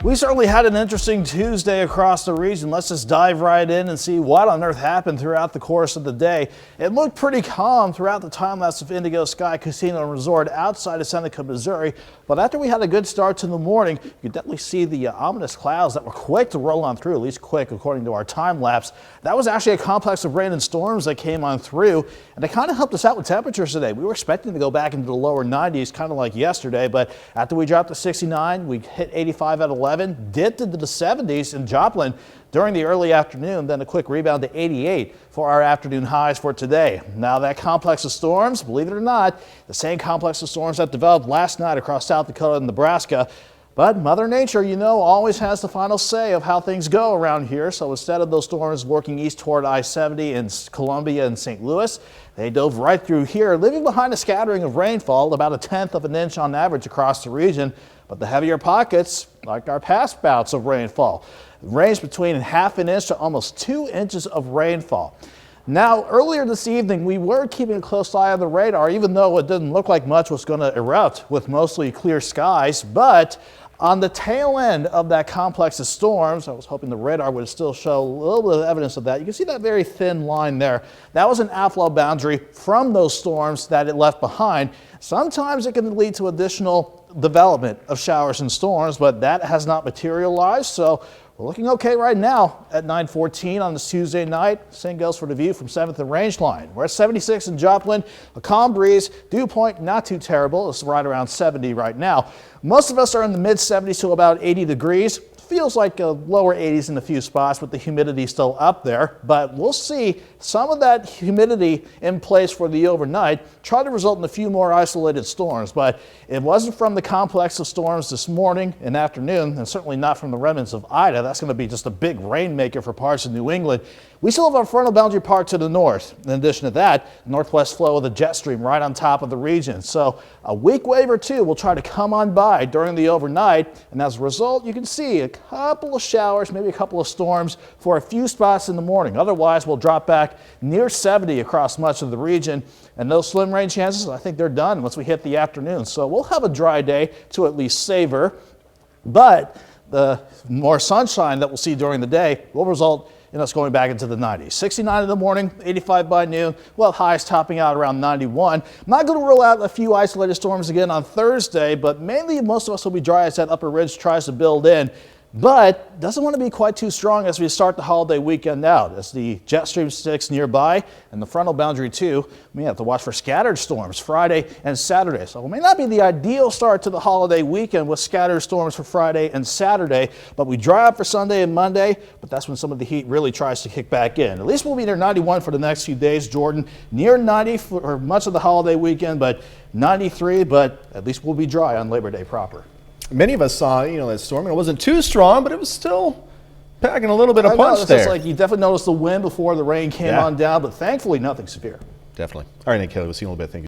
We certainly had an interesting Tuesday across the region. Let's just dive right in and see what on earth happened throughout the course of the day. It looked pretty calm throughout the time lapse of Indigo Sky Casino and Resort outside of Seneca, Missouri. But after we had a good start to the morning, you could definitely see the ominous clouds that were quick to roll on through, at least quick according to our time lapse. That was actually a complex of rain and storms that came on through, and they kind of helped us out with temperatures today. We were expecting to go back into the lower 90s, kind of like yesterday, but after we dropped to 69, we hit 85 at 11, dipped into the 70s in Joplin during the early afternoon, then a quick rebound to 88 for our afternoon highs for today. Now that complex of storms, believe it or not, the same complex of storms that developed last night across South Dakota and Nebraska. But Mother Nature, you know, always has the final say of how things go around here. So instead of those storms working east toward I-70 in Columbia and St. Louis, they dove right through here, leaving behind a scattering of rainfall, about 1/10 of an inch on average across the region. But the heavier pockets, like our past bouts of rainfall, range between 1/2 inch to almost 2 inches of rainfall. Now, earlier this evening, we were keeping a close eye on the radar, even though it didn't look like much was going to erupt with mostly clear skies. But on the tail end of that complex of storms, I was hoping the radar would still show a little bit of evidence of that. You can see that very thin line there. That was an outflow boundary from those storms that it left behind. Sometimes it can lead to additional development of showers and storms, but that has not materialized. So we're looking okay right now at 9:14 on this Tuesday night. Same goes for the view from 7th and Rangeline. We're at 76 in Joplin, a calm breeze. Dew point not too terrible. It's right around 70 right now. Most of us are in the mid 70s to about 80 degrees. Feels like a lower 80s in a few spots with the humidity still up there, but we'll see some of that humidity in place for the overnight try to result in a few more isolated storms. But it wasn't from the complex of storms this morning and afternoon, and certainly not from the remnants of Ida. That's going to be just a big rainmaker for parts of New England. We still have our frontal boundary part to the north. In addition to that, northwest flow of the jet stream right on top of the region. So a weak wave or two will try to come on by during the overnight, and as a result, you can see a couple of showers, maybe a couple of storms for a few spots in the morning. Otherwise, we'll drop back near 70 across much of the region, and those slim rain chances, I think they're done once we hit the afternoon. So we'll have a dry day to at least savor, but the more sunshine that we'll see during the day will result in us going back into the 90s. 69 in the morning, 85 by noon. Well, highs topping out around 91. I'm not going to rule out a few isolated storms again on Thursday, but mainly most of us will be dry as that upper ridge tries to build in. But doesn't want to be quite too strong as we start the holiday weekend out. As the jet stream sticks nearby and the frontal boundary too, we have to watch for scattered storms Friday and Saturday. So it may not be the ideal start to the holiday weekend with scattered storms for Friday and Saturday, but we dry up for Sunday and Monday, but that's when some of the heat really tries to kick back in. At least we'll be near 91 for the next few days, Jordan. Near 90 for much of the holiday weekend, but 93, but at least we'll be dry on Labor Day proper. Many of us saw, that storm, and it wasn't too strong, but it was still packing a little bit of punch there. It's like you definitely noticed the wind before the rain came on down, but thankfully nothing severe. Definitely. All right, Nick Kelly, we'll see you in a little bit. Thank you.